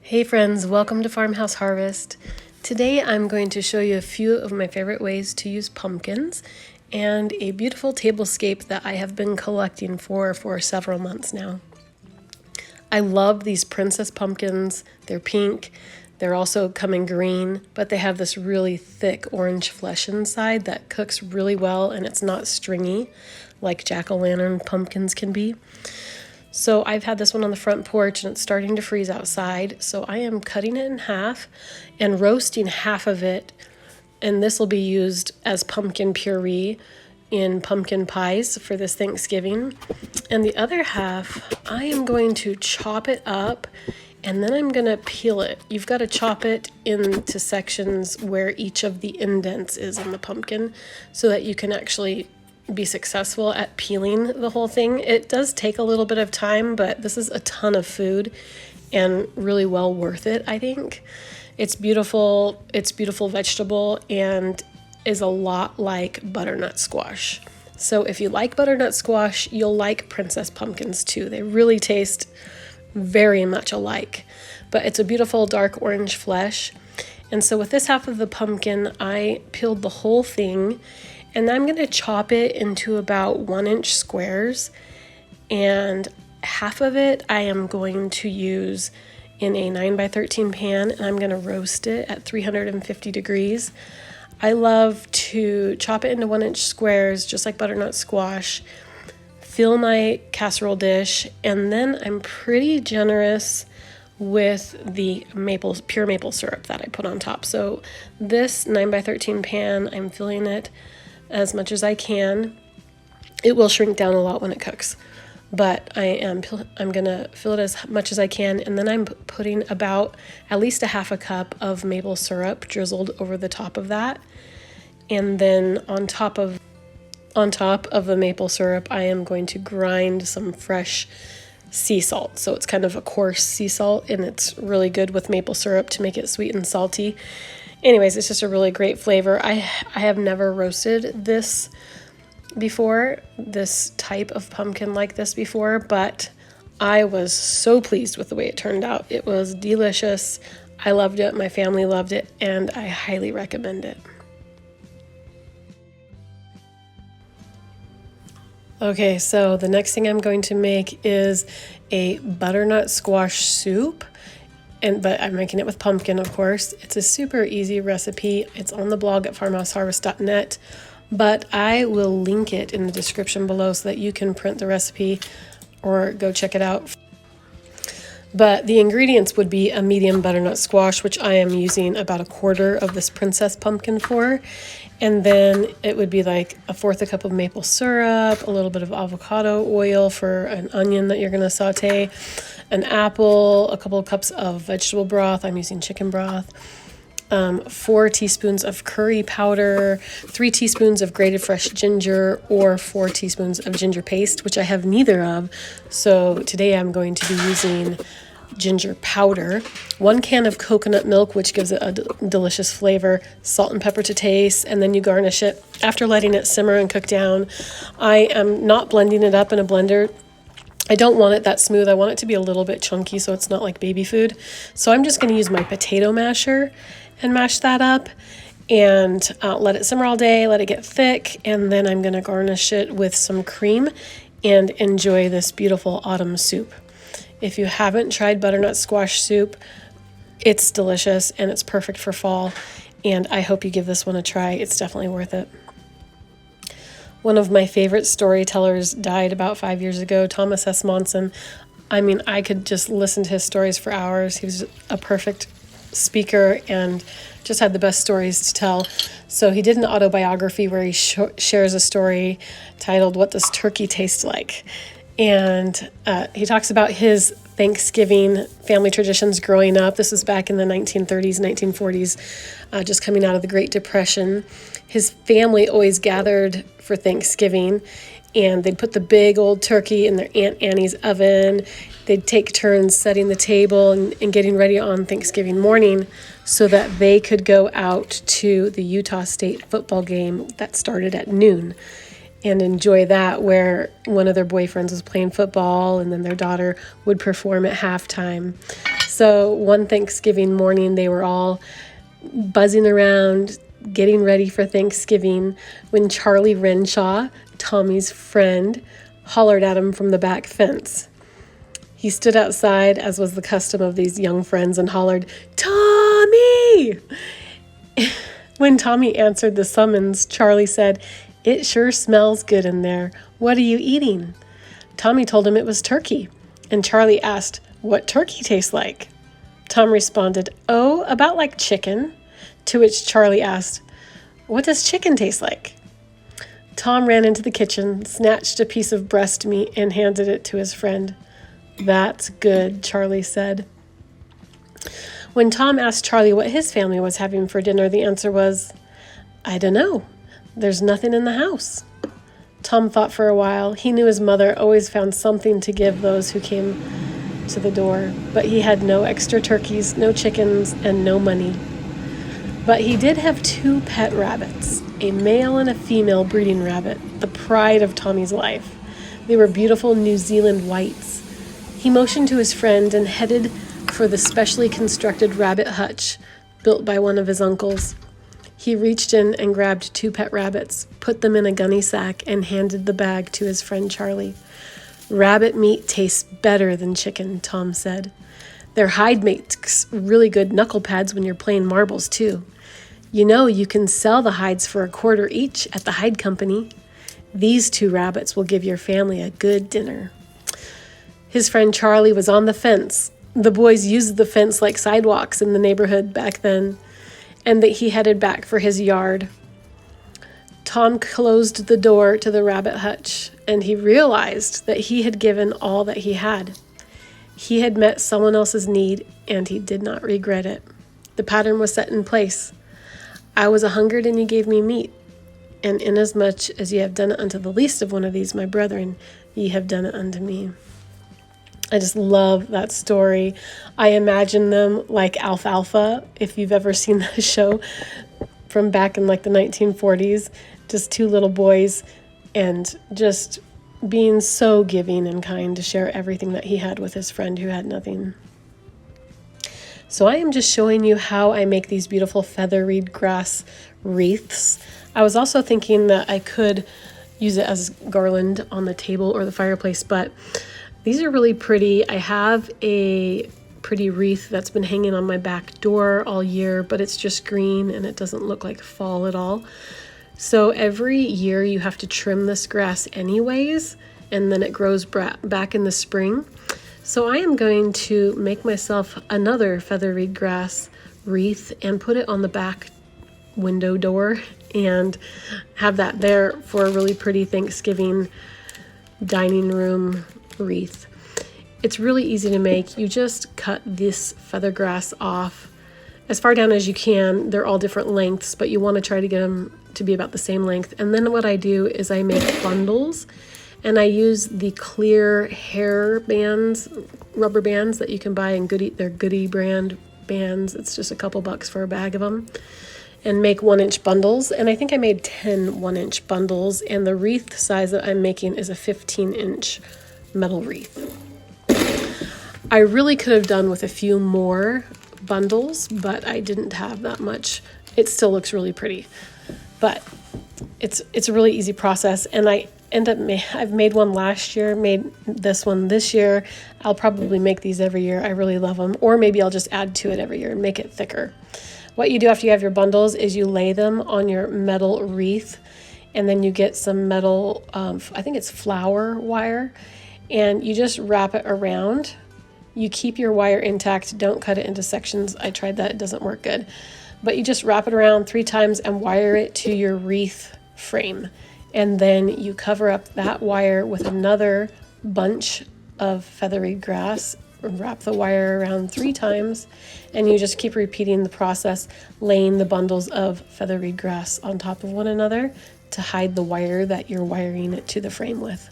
Hey friends, welcome to Farmhouse Harvest. Today I'm going to show you a few of my favorite ways to use pumpkins and a beautiful tablescape that I have been collecting for several months now. I love these princess pumpkins. They're pink. They're also coming green, but they have this really thick orange flesh inside that cooks really well, and it's not stringy like jack-o'-lantern pumpkins can be. So I've had this one on the front porch and it's starting to freeze outside. So I am cutting it in half and roasting half of it. And this will be used as pumpkin puree in pumpkin pies for this Thanksgiving. And the other half, I am going to chop it up and then I'm going to peel it. You've got to chop it into sections where each of the indents is in the pumpkin so that you can actually be successful at peeling the whole thing. It does take a little bit of time, but this is a ton of food and really well worth it, I think. It's beautiful vegetable and is a lot like butternut squash. So if you like butternut squash, you'll like princess pumpkins too. They really taste very much alike, but it's a beautiful dark orange flesh. And so with this half of the pumpkin, I peeled the whole thing. And I'm going to chop it into about 1-inch squares, and half of it I am going to use in a 9x13 pan, and I'm going to roast it at 350 degrees. I love to chop it into 1-inch squares, just like butternut squash, fill my casserole dish, and then I'm pretty generous with the pure maple syrup that I put on top. So this 9x13 pan, I'm filling it as much as I can. It will shrink down a lot when it cooks, but I'm gonna fill it as much as I can, and then I'm putting about at least a half a cup of maple syrup drizzled over the top of that, and then on top of the maple syrup, I am going to grind some fresh sea salt. So it's kind of a coarse sea salt, and it's really good with maple syrup to make it sweet and salty. Anyways, it's just a really great flavor. I have never roasted this before, this type of pumpkin like this before, but I was so pleased with the way it turned out. It was delicious. I loved it. My family loved it, and I highly recommend it. Okay, so the next thing I'm going to make is a butternut squash soup. But I'm making it with pumpkin, of course. It's a super easy recipe. It's on the blog at farmhouseharvest.net, but I will link it in the description below so that you can print the recipe or go check it out. But the ingredients would be a medium butternut squash, which I am using about 1/4 of this princess pumpkin for. And then it would be like 1/4 cup of maple syrup, a little bit of avocado oil for an onion that you're going to saute, an apple, a couple of cups of vegetable broth. I'm using chicken broth. 4 teaspoons of curry powder, 3 teaspoons of grated fresh ginger, or 4 teaspoons of ginger paste, which I have neither of. So today I'm going to be using ginger powder, 1 can of coconut milk, which gives it a delicious flavor, salt and pepper to taste, and then you garnish it after letting it simmer and cook down. I am not blending it up in a blender. I don't want it that smooth. I want it to be a little bit chunky so it's not like baby food. So I'm just going to use my potato masher and mash that up and let it simmer all day, let it get thick, and then I'm going to garnish it with some cream and enjoy this beautiful autumn soup. If you haven't tried butternut squash soup, it's delicious and it's perfect for fall, and I hope you give this one a try. It's definitely worth it. One of my favorite storytellers died about 5 years ago, Thomas S. Monson. I mean, I could just listen to his stories for hours. He was a perfect speaker and just had the best stories to tell. So he did an autobiography where he shares a story titled "What Does Turkey Taste Like?" And he talks about his Thanksgiving family traditions growing up. This was back in the 1930s, 1940s, just coming out of the Great Depression. His family always gathered for Thanksgiving, and they'd put the big old turkey in their Aunt Annie's oven. They'd take turns setting the table and getting ready on Thanksgiving morning so that they could go out to the Utah State football game that started at noon and enjoy that, where one of their boyfriends was playing football and then their daughter would perform at halftime. So one Thanksgiving morning, they were all buzzing around, getting ready for Thanksgiving, when Charlie Renshaw, Tommy's friend, hollered at him from the back fence. He stood outside, as was the custom of these young friends, and hollered, "Tommy!" When Tommy answered the summons, Charlie said, "It sure smells good in there. What are you eating?" Tommy told him it was turkey, and Charlie asked, "What turkey tastes like?" Tom responded, "Oh, about like chicken," to which Charlie asked, "What does chicken taste like?" Tom ran into the kitchen, snatched a piece of breast meat, and handed it to his friend. "That's good," Charlie said. When Tom asked Charlie what his family was having for dinner, the answer was, "I don't know. There's nothing in the house." Tom thought for a while. He knew his mother always found something to give those who came to the door, but he had no extra turkeys, no chickens, and no money. But he did have 2 pet rabbits, a male and a female breeding rabbit, the pride of Tommy's life. They were beautiful New Zealand whites. He motioned to his friend and headed for the specially constructed rabbit hutch built by one of his uncles. He reached in and grabbed 2 pet rabbits, put them in a gunny sack, and handed the bag to his friend Charlie. "Rabbit meat tastes better than chicken," Tom said. "Their hide makes really good knuckle pads when you're playing marbles, too. You know, you can sell the hides for $1 each at the hide company. These 2 rabbits will give your family a good dinner." His friend Charlie was on the fence. The boys used the fence like sidewalks in the neighborhood back then, and that he headed back for his yard. Tom closed the door to the rabbit hutch, and he realized that he had given all that he had. He had met someone else's need, and he did not regret it. The pattern was set in place. "I was 100, and ye gave me meat. And inasmuch as ye have done it unto the least of one of these, my brethren, ye have done it unto me." I just love that story. I imagine them like Alfalfa, if you've ever seen that show from back in like the 1940s, just 2 little boys and just being so giving and kind to share everything that he had with his friend who had nothing. So I am just showing you how I make these beautiful feather reed grass wreaths. I was also thinking that I could use it as garland on the table or the fireplace, but these are really pretty. I have a pretty wreath that's been hanging on my back door all year, but it's just green and it doesn't look like fall at all. So every year you have to trim this grass anyways, and then it grows back in the spring. So I am going to make myself another feather reed grass wreath and put it on the back window door and have that there for a really pretty Thanksgiving dining room wreath. It's really easy to make. You just cut this feather grass off as far down as you can. They're all different lengths, but you want to try to get them to be about the same length. And then what I do is I make bundles, and I use the clear hair bands, rubber bands that you can buy in they're Goody brand bands. It's just a couple bucks for a bag of them, and make 1-inch bundles. And I think I made 10 1-inch bundles, and the wreath size that I'm making is a 15-inch metal wreath. I really could have done with a few more bundles, but I didn't have that much. It still looks really pretty, but it's a really easy process. And I've made one last year, made this one this year. I'll probably make these every year. I really love them. Or maybe I'll just add to it every year and make it thicker. What you do after you have your bundles is you lay them on your metal wreath, and then you get some metal, I think it's flower wire, and you just wrap it around. You keep your wire intact. Don't cut it into sections. I tried that. It doesn't work good. But you just wrap it around 3 times and wire it to your wreath frame. And then you cover up that wire with another bunch of feathery grass, wrap the wire around 3 times, and you just keep repeating the process, laying the bundles of feathery grass on top of one another to hide the wire that you're wiring it to the frame with.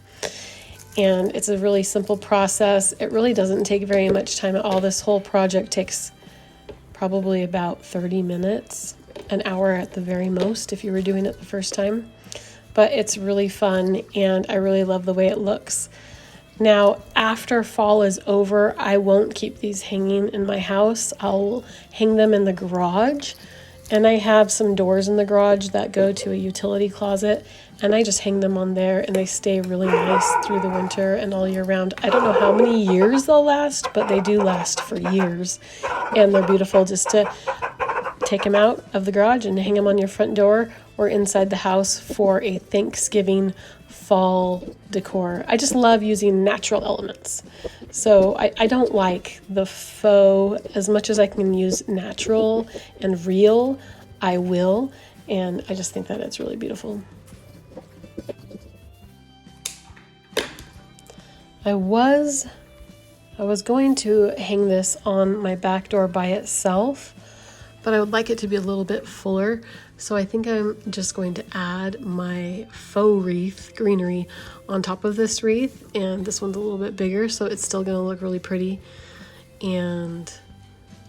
And it's a really simple process. It really doesn't take very much time at all. This whole project takes probably about 30 minutes, an hour at the very most if you were doing it the first time. But it's really fun, and I really love the way it looks. Now, after fall is over, I won't keep these hanging in my house. I'll hang them in the garage. And I have some doors in the garage that go to a utility closet, and I just hang them on there, and they stay really nice through the winter and all year round. I don't know how many years they'll last, but they do last for years. And they're beautiful just to take them out of the garage and hang them on your front door or inside the house for a Thanksgiving fall decor. I just love using natural elements. So I don't like the faux. As much as I can use natural and real, I will. And I just think that it's really beautiful. I was going to hang this on my back door by itself, but I would like it to be a little bit fuller. So I think I'm just going to add my faux wreath greenery on top of this wreath, and this one's a little bit bigger, so it's still going to look really pretty. And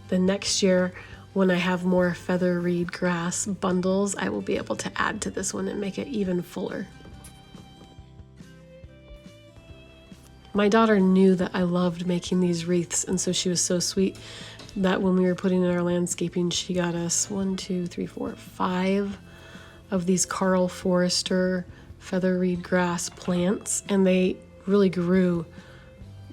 the next year, when I have more feather reed grass bundles, I will be able to add to this one and make it even fuller. My daughter knew that I loved making these wreaths, and so she was so sweet that when we were putting in our landscaping, she got us 5 of these Carl Forrester feather reed grass plants, and they really grew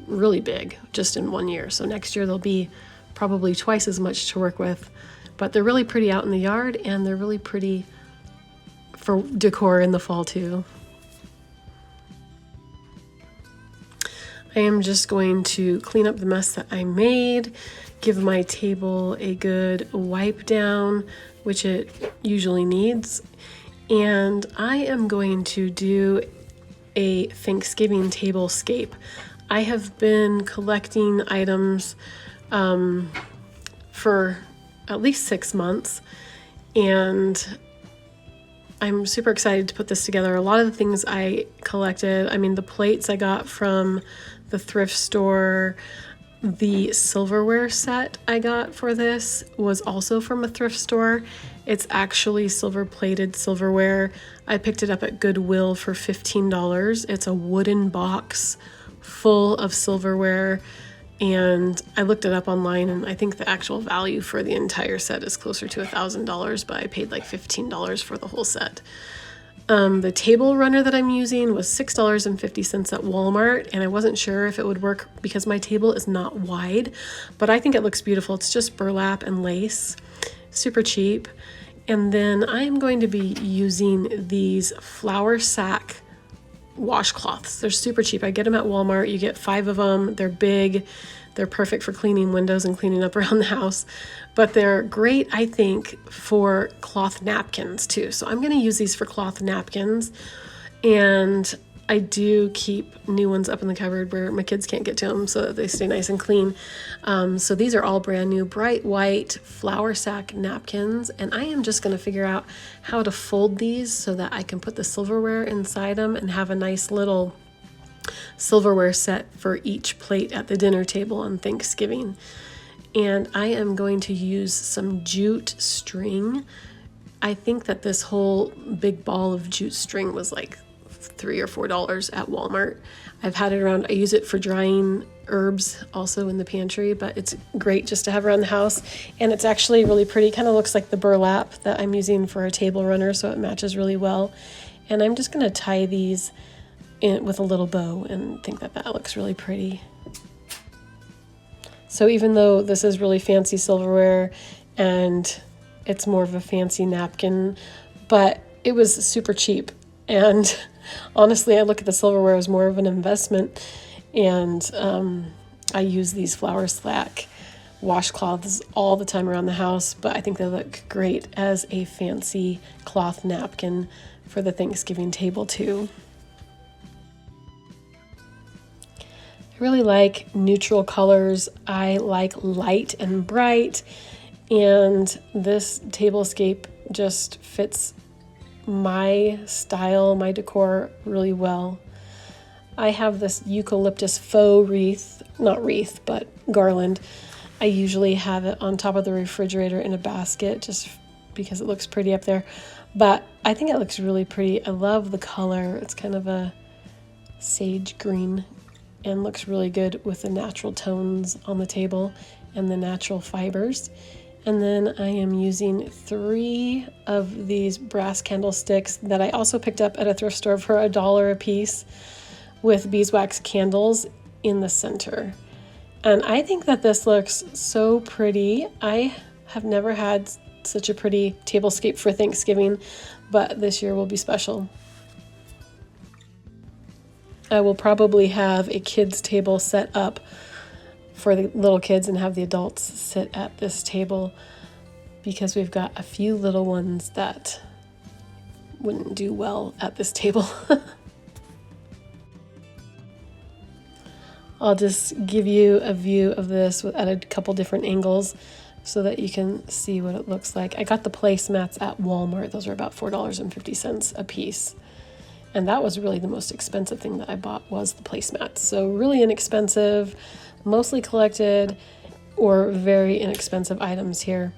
really big just in 1 year. So next year there'll be probably twice as much to work with, but they're really pretty out in the yard, and they're really pretty for decor in the fall too. I am just going to clean up the mess that I made, give my table a good wipe down, which it usually needs, and I am going to do a Thanksgiving tablescape. I have been collecting items for at least 6 months, and I'm super excited to put this together. A lot of the things I collected, I mean, the plates I got from the thrift store, the silverware set I got for this was also from a thrift store. It's actually silver-plated silverware. I picked it up at Goodwill for $15. It's a wooden box full of silverware, and I looked it up online, and I think the actual value for the entire set is closer to $1,000, but I paid like $15 for the whole set. The table runner that I'm using was $6.50 at Walmart, and I wasn't sure if it would work because my table is not wide, but I think it looks beautiful. It's just burlap and lace, super cheap. And then I am going to be using these flour sack washcloths. They're super cheap. I get them at Walmart. You get 5 of them. They're big. They're perfect for cleaning windows and cleaning up around the house, but they're great, I think, for cloth napkins too. So I'm going to use these for cloth napkins, and I do keep new ones up in the cupboard where my kids can't get to them so that they stay nice and clean. So these are all brand new bright white flour sack napkins, and I am just going to figure out how to fold these so that I can put the silverware inside them and have a nice little silverware set for each plate at the dinner table on Thanksgiving. And I am going to use some jute string. I think that this whole big ball of jute string was like $3 or $4 at Walmart. I've had it around. I use it for drying herbs also in the pantry, but it's great just to have around the house. And it's actually really pretty. Kind of looks like the burlap that I'm using for a table runner, so it matches really well. And I'm just going to tie these in with a little bow and think that that looks really pretty. So even though this is really fancy silverware and it's more of a fancy napkin, but it was super cheap. And honestly, I look at the silverware as more of an investment. And I use these flour sack washcloths all the time around the house, but I think they look great as a fancy cloth napkin for the Thanksgiving table too. I really like neutral colors. I like light and bright, and this tablescape just fits my style, my decor really well. I have this eucalyptus faux wreath, not wreath, but garland. I usually have it on top of the refrigerator in a basket just because it looks pretty up there, but I think it looks really pretty. I love the color. It's kind of a sage green and looks really good with the natural tones on the table and the natural fibers. And then I am using 3 of these brass candlesticks that I also picked up at a thrift store for $1 a piece, with beeswax candles in the center. And I think that this looks so pretty. I have never had such a pretty tablescape for Thanksgiving, but this year will be special. I will probably have a kids' table set up for the little kids and have the adults sit at this table, because we've got a few little ones that wouldn't do well at this table. I'll just give you a view of this at a couple different angles so that you can see what it looks like. I got the placemats at Walmart. Those are about $4.50 a piece. And that was really the most expensive thing that I bought, was the placemats. So really inexpensive, mostly collected or very inexpensive items here.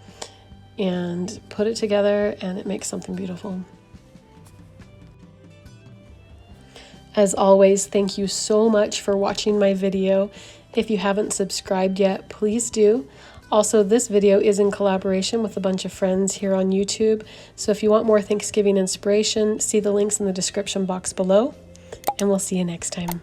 And put it together and it makes something beautiful. As always, thank you so much for watching my video. If you haven't subscribed yet, please do. Also, this video is in collaboration with a bunch of friends here on YouTube. So if you want more Thanksgiving inspiration, see the links in the description box below, and we'll see you next time.